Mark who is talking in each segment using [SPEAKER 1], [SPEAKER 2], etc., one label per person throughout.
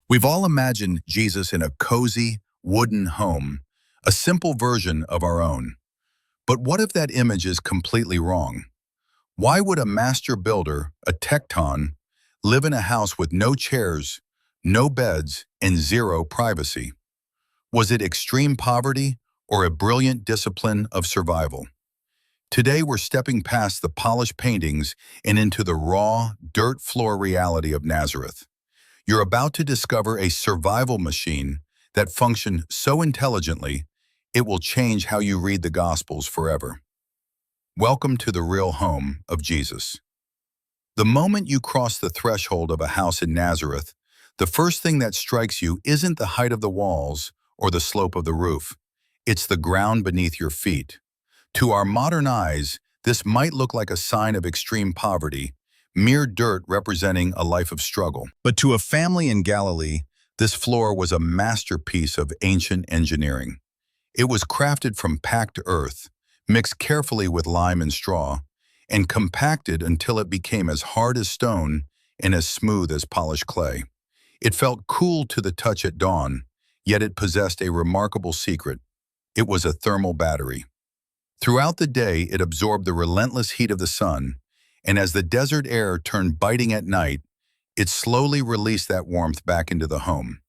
[SPEAKER 1] We've all imagined Jesus in a cozy, wooden home, a simple version of our own. But what if that image is completely wrong? Why would a master builder, a Tekton, live in a house with no chairs, no beds, and zero privacy? Was it extreme poverty or a brilliant discipline of survival? Today we're stepping past the polished paintings and into the raw, dirt floor reality of Nazareth. You're about to discover a survival machine that functioned so intelligently, it will change how you read the Gospels forever. Welcome to the real home of Jesus. The moment you cross the threshold of a house in Nazareth, the first thing that strikes you isn't the height of the walls or the slope of the roof. It's the ground beneath your feet. To our modern eyes, this might look like a sign of extreme poverty, mere dirt representing a life of struggle. But to a family in Galilee, this floor was a masterpiece of ancient engineering. It was crafted from packed earth, mixed carefully with lime and straw, and compacted until it became as hard as stone and as smooth as polished clay. It felt cool to the touch at dawn, yet it possessed a remarkable secret. It was a thermal battery. Throughout the day, it absorbed the relentless heat of the sun, and as the desert air turned biting at night, it slowly released that warmth back into the home.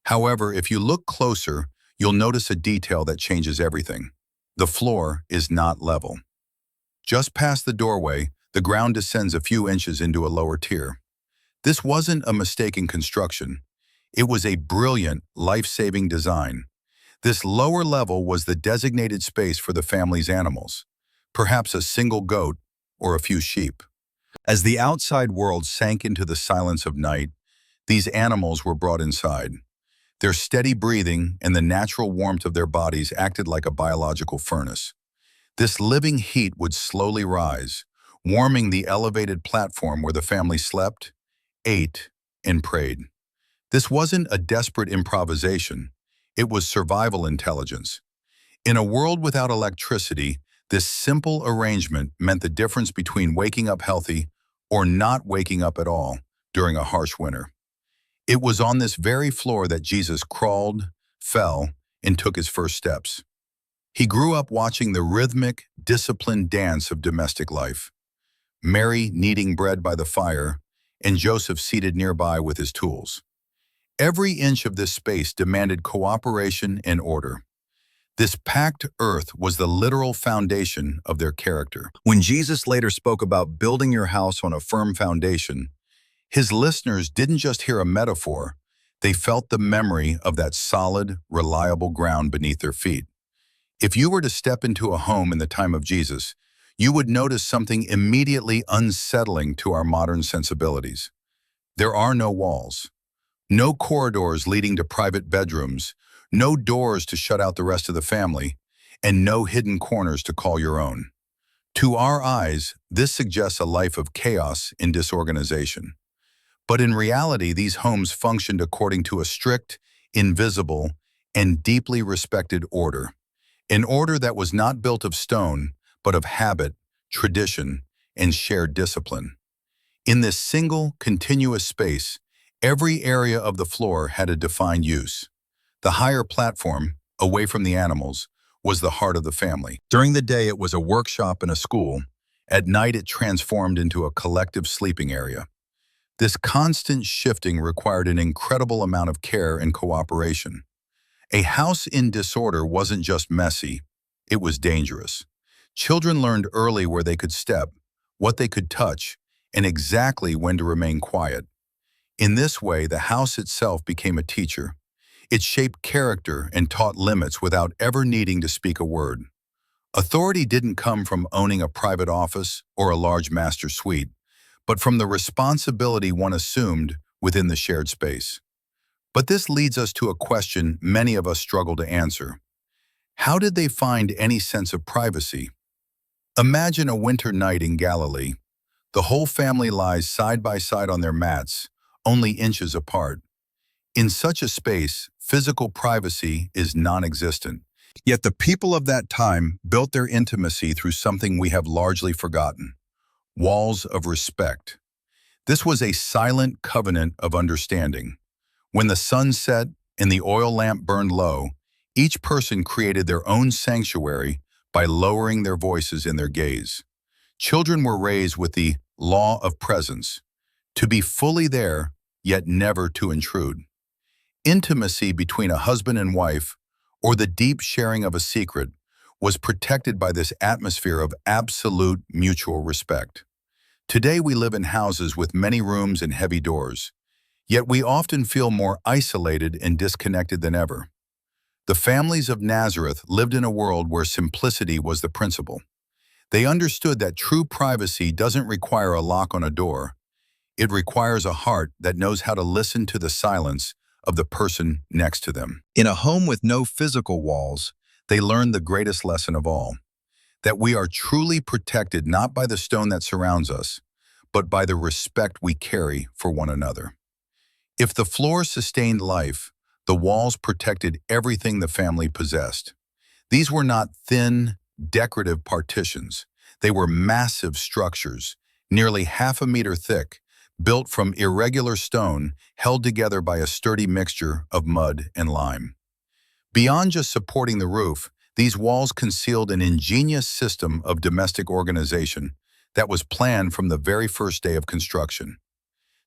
[SPEAKER 1] However, if you look closer, you'll notice a detail that changes everything. The floor is not level. Just past the doorway, the ground descends a few inches into a lower tier. This wasn't a mistake in construction. It was a brilliant, life-saving design. This lower level was the designated space for the family's animals, perhaps a single goat or a few sheep. As the outside world sank into the silence of night, these animals were brought inside. Their steady breathing and the natural warmth of their bodies acted like a biological furnace. This living heat would slowly rise, warming the elevated platform where the family slept, ate, and prayed. This wasn't a desperate improvisation. It was survival intelligence. In a world without electricity, this simple arrangement meant the difference between waking up healthy or not waking up at all during a harsh winter. It was on this very floor that Jesus crawled, fell, and took his first steps. He grew up watching the rhythmic, disciplined dance of domestic life. Mary kneading bread by the fire, and Joseph seated nearby with his tools. Every inch of this space demanded cooperation and order. This packed earth was the literal foundation of their character. When Jesus later spoke about building your house on a firm foundation, his listeners didn't just hear a metaphor, they felt the memory of that solid, reliable ground beneath their feet. If you were to step into a home in the time of Jesus, you would notice something immediately unsettling to our modern sensibilities. There are no walls, no corridors leading to private bedrooms, no doors to shut out the rest of the family, and no hidden corners to call your own. To our eyes, this suggests a life of chaos and disorganization. But in reality, these homes functioned according to a strict, invisible, and deeply respected order. An order that was not built of stone, but of habit, tradition, and shared discipline. In this single, continuous space, every area of the floor had a defined use. The higher platform, away from the animals, was the heart of the family. During the day, it was a workshop and a school. At night, it transformed into a collective sleeping area. This constant shifting required an incredible amount of care and cooperation. A house in disorder wasn't just messy, it was dangerous. Children learned early where they could step, what they could touch, and exactly when to remain quiet. In this way, the house itself became a teacher. It shaped character and taught limits without ever needing to speak a word. Authority didn't come from owning a private office or a large master suite, but from the responsibility one assumed within the shared space. But this leads us to a question many of us struggle to answer. How did they find any sense of privacy? Imagine a winter night in Galilee. The whole family lies side by side on their mats, only inches apart. In such a space, physical privacy is non-existent. Yet the people of that time built their intimacy through something we have largely forgotten: walls of respect. This was a silent covenant of understanding. When the sun set and the oil lamp burned low, each person created their own sanctuary by lowering their voices in their gaze. Children were raised with the law of presence, to be fully there, yet never to intrude. Intimacy between a husband and wife, or the deep sharing of a secret, was protected by this atmosphere of absolute mutual respect. Today we live in houses with many rooms and heavy doors, yet we often feel more isolated and disconnected than ever. The families of Nazareth lived in a world where simplicity was the principle. They understood that true privacy doesn't require a lock on a door. It requires a heart that knows how to listen to the silence of the person next to them. In a home with no physical walls, they learned the greatest lesson of all, that we are truly protected not by the stone that surrounds us, but by the respect we carry for one another. If the floor sustained life, the walls protected everything the family possessed. These were not thin, decorative partitions. They were massive structures, nearly half a meter thick, built from irregular stone held together by a sturdy mixture of mud and lime. Beyond just supporting the roof, these walls concealed an ingenious system of domestic organization that was planned from the very first day of construction.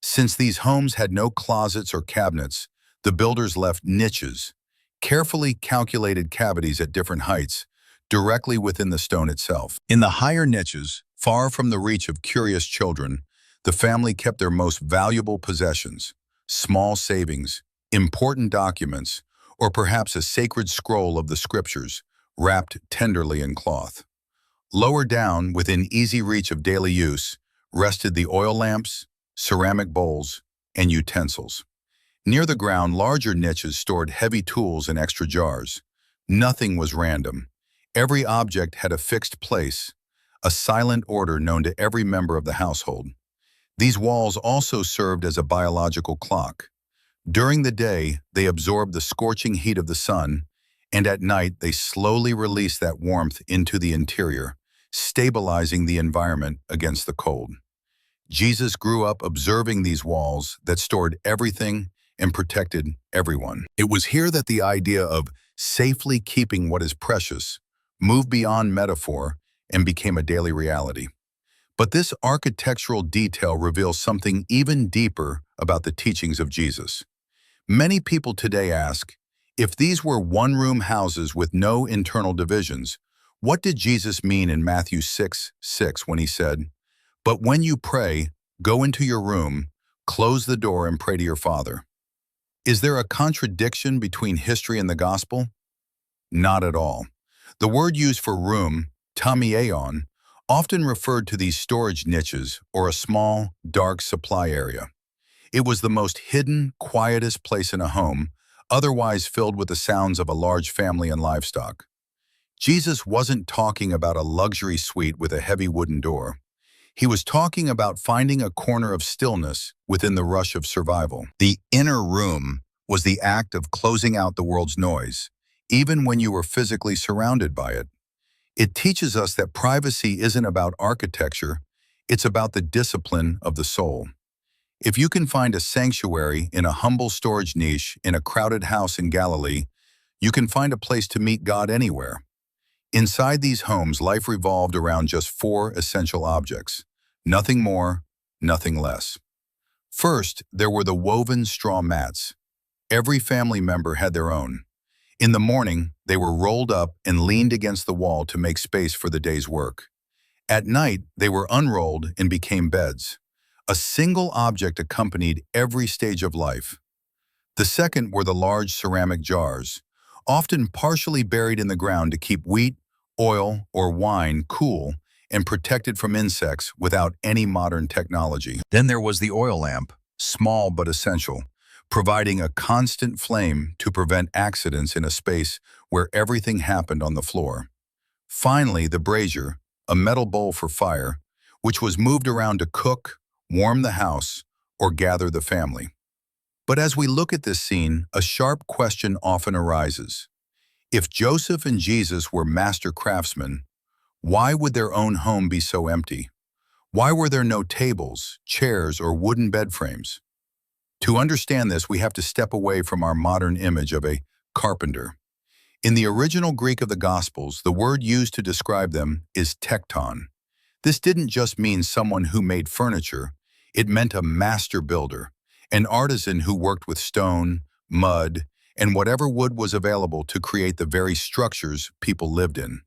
[SPEAKER 1] Since these homes had no closets or cabinets, the builders left niches, carefully calculated cavities at different heights, directly within the stone itself. In the higher niches, far from the reach of curious children, the family kept their most valuable possessions, small savings, important documents, or perhaps a sacred scroll of the scriptures, wrapped tenderly in cloth. Lower down, within easy reach of daily use, rested the oil lamps, ceramic bowls, and utensils. Near the ground, larger niches stored heavy tools and extra jars. Nothing was random. Every object had a fixed place, a silent order known to every member of the household. These walls also served as a biological clock. During the day, they absorbed the scorching heat of the sun, and at night they slowly released that warmth into the interior, stabilizing the environment against the cold. Jesus grew up observing these walls that stored everything and protected everyone. It was here that the idea of safely keeping what is precious moved beyond metaphor and became a daily reality. But this architectural detail reveals something even deeper about the teachings of Jesus. Many people today ask, if these were one-room houses with no internal divisions, what did Jesus mean in Matthew 6:6 when he said, "But when you pray, go into your room, close the door and pray to your Father"? Is there a contradiction between history and the gospel? Not at all. The word used for room, tamieon, often referred to these storage niches or a small, dark supply area. It was the most hidden, quietest place in a home, otherwise filled with the sounds of a large family and livestock. Jesus wasn't talking about a luxury suite with a heavy wooden door. He was talking about finding a corner of stillness within the rush of survival. The inner room was the act of closing out the world's noise, even when you were physically surrounded by it. It teaches us that privacy isn't about architecture, it's about the discipline of the soul. If you can find a sanctuary in a humble storage niche in a crowded house in Galilee, you can find a place to meet God anywhere. Inside these homes, life revolved around just 4 essential objects. Nothing more, nothing less. First, there were the woven straw mats. Every family member had their own. In the morning, they were rolled up and leaned against the wall to make space for the day's work. At night, they were unrolled and became beds. A single object accompanied every stage of life. The second were the large ceramic jars, often partially buried in the ground to keep wheat, oil, or wine cool and protected from insects without any modern technology. Then there was the oil lamp, small but essential, providing a constant flame to prevent accidents in a space where everything happened on the floor. Finally, the brazier, a metal bowl for fire, which was moved around to cook, warm the house, or gather the family. But as we look at this scene, a sharp question often arises. If Joseph and Jesus were master craftsmen, why would their own home be so empty? Why were there no tables, chairs, or wooden bed frames? To understand this, we have to step away from our modern image of a carpenter. In the original Greek of the Gospels, the word used to describe them is tekton. This didn't just mean someone who made furniture, it meant a master builder, an artisan who worked with stone, mud, and whatever wood was available to create the very structures people lived in.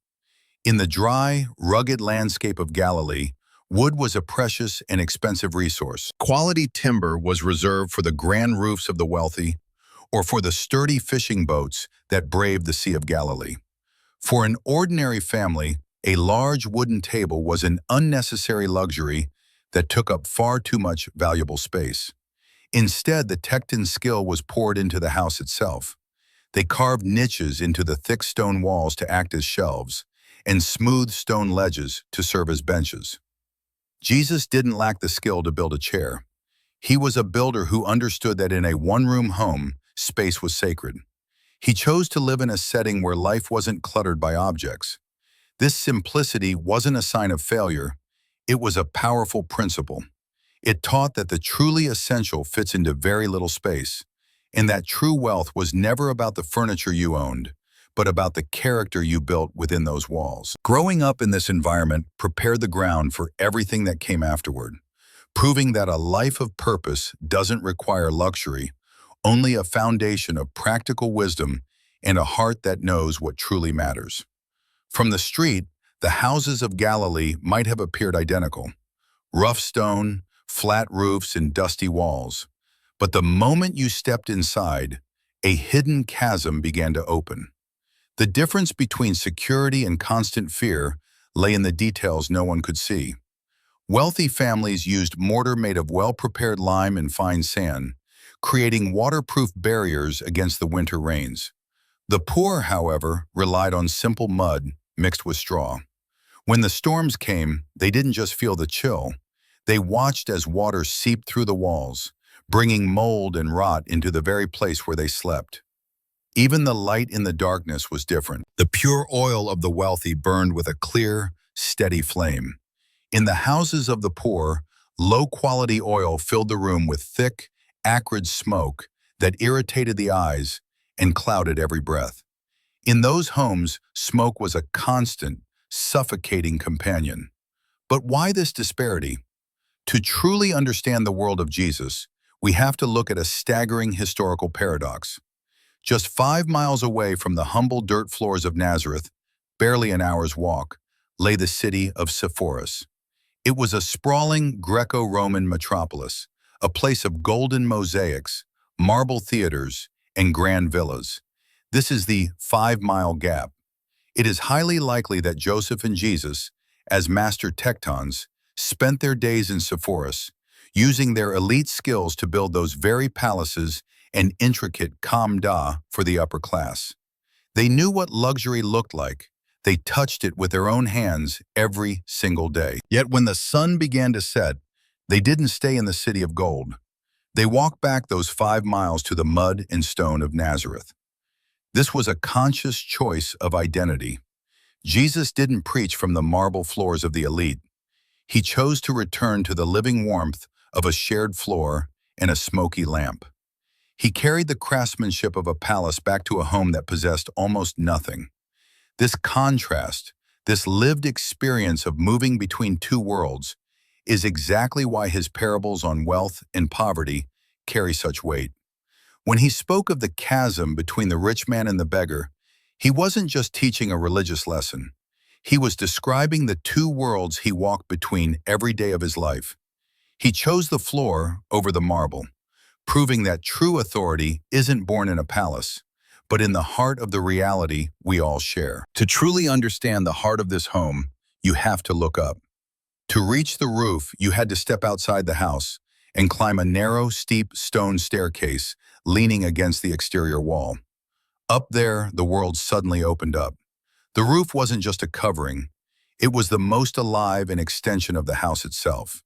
[SPEAKER 1] In the dry, rugged landscape of Galilee, wood was a precious and expensive resource. Quality timber was reserved for the grand roofs of the wealthy or for the sturdy fishing boats that braved the Sea of Galilee. For an ordinary family, a large wooden table was an unnecessary luxury that took up far too much valuable space. Instead, the Tekton skill was poured into the house itself. They carved niches into the thick stone walls to act as shelves, and smooth stone ledges to serve as benches. Jesus didn't lack the skill to build a chair. He was a builder who understood that in a one-room home, space was sacred. He chose to live in a setting where life wasn't cluttered by objects. This simplicity wasn't a sign of failure, it was a powerful principle. It taught that the truly essential fits into very little space, and that true wealth was never about the furniture you owned, but about the character you built within those walls. Growing up in this environment prepared the ground for everything that came afterward, proving that a life of purpose doesn't require luxury, only a foundation of practical wisdom and a heart that knows what truly matters. From the street, the houses of Galilee might have appeared identical. Rough stone, flat roofs, and dusty walls. But the moment you stepped inside, a hidden chasm began to open. The difference between security and constant fear lay in the details no one could see. Wealthy families used mortar made of well-prepared lime and fine sand, creating waterproof barriers against the winter rains. The poor, however, relied on simple mud mixed with straw. When the storms came, they didn't just feel the chill. They watched as water seeped through the walls, bringing mold and rot into the very place where they slept. Even the light in the darkness was different. The pure oil of the wealthy burned with a clear, steady flame. In the houses of the poor, low-quality oil filled the room with thick, acrid smoke that irritated the eyes and clouded every breath. In those homes, smoke was a constant, suffocating companion. But why this disparity? To truly understand the world of Jesus, we have to look at a staggering historical paradox. Just 5 miles away from the humble dirt floors of Nazareth, barely an hour's walk, lay the city of Sepphoris. It was a sprawling Greco-Roman metropolis, a place of golden mosaics, marble theaters, and grand villas. This is the 5-mile gap. It is highly likely that Joseph and Jesus, as master tektons, spent their days in Sepphoris, using their elite skills to build those very palaces and intricate kamda for the upper class. They knew what luxury looked like. They touched it with their own hands every single day. Yet when the sun began to set, they didn't stay in the city of gold. They walked back those 5 miles to the mud and stone of Nazareth. This was a conscious choice of identity. Jesus didn't preach from the marble floors of the elite. He chose to return to the living warmth of a shared floor and a smoky lamp. He carried the craftsmanship of a palace back to a home that possessed almost nothing. This contrast, this lived experience of moving between two worlds, is exactly why his parables on wealth and poverty carry such weight. When he spoke of the chasm between the rich man and the beggar, he wasn't just teaching a religious lesson. He was describing the two worlds he walked between every day of his life. He chose the floor over the marble, proving that true authority isn't born in a palace, but in the heart of the reality we all share. To truly understand the heart of this home, you have to look up. To reach the roof, you had to step outside the house and climb a narrow, steep stone staircase leaning against the exterior wall. Up there, the world suddenly opened up. The roof wasn't just a covering, it was the most alive and extension of the house itself.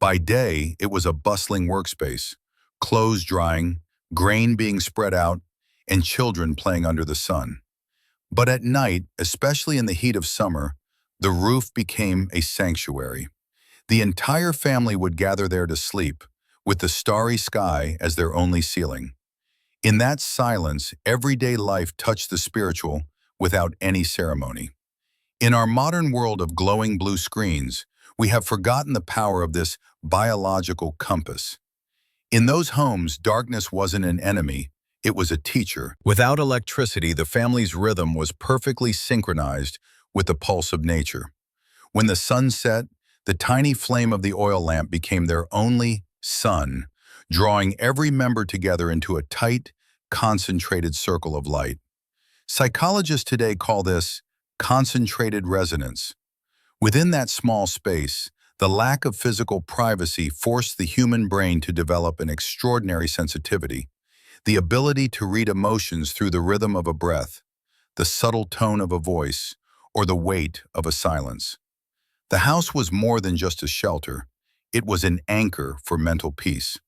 [SPEAKER 1] By day, it was a bustling workspace, clothes drying, grain being spread out, and children playing under the sun. But at night, especially in the heat of summer, the roof became a sanctuary. The entire family would gather there to sleep, with the starry sky as their only ceiling. In that silence, everyday life touched the spiritual without any ceremony. In our modern world of glowing blue screens, we have forgotten the power of this biological compass. In those homes, darkness wasn't an enemy, it was a teacher. Without electricity, the family's rhythm was perfectly synchronized with the pulse of nature. When the sun set, the tiny flame of the oil lamp became their only sun, drawing every member together into a tight, concentrated circle of light. Psychologists today call this concentrated resonance. Within that small space, the lack of physical privacy forced the human brain to develop an extraordinary sensitivity, the ability to read emotions through the rhythm of a breath, the subtle tone of a voice, or the weight of a silence. The house was more than just a shelter. It was an anchor for mental peace.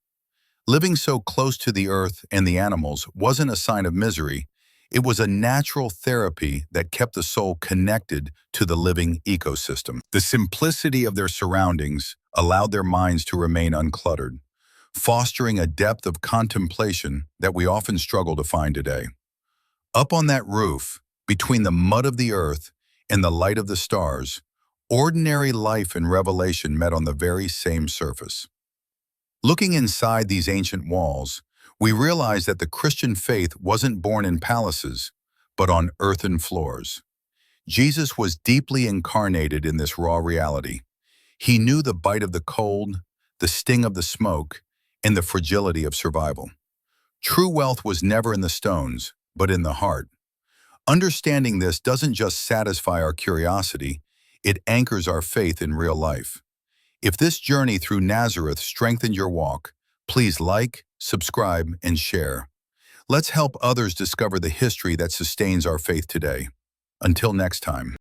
[SPEAKER 1] Living so close to the earth and the animals wasn't a sign of misery. It was a natural therapy that kept the soul connected to the living ecosystem. The simplicity of their surroundings allowed their minds to remain uncluttered, fostering a depth of contemplation that we often struggle to find today. Up on that roof, between the mud of the earth and the light of the stars, ordinary life and revelation met on the very same surface. Looking inside these ancient walls, we realize that the Christian faith wasn't born in palaces, but on earthen floors. Jesus was deeply incarnated in this raw reality. He knew the bite of the cold, the sting of the smoke, and the fragility of survival. True wealth was never in the stones, but in the heart. Understanding this doesn't just satisfy our curiosity, it anchors our faith in real life. If this journey through Nazareth strengthened your walk, please like, subscribe, and share. Let's help others discover the history that sustains our faith today. Until next time.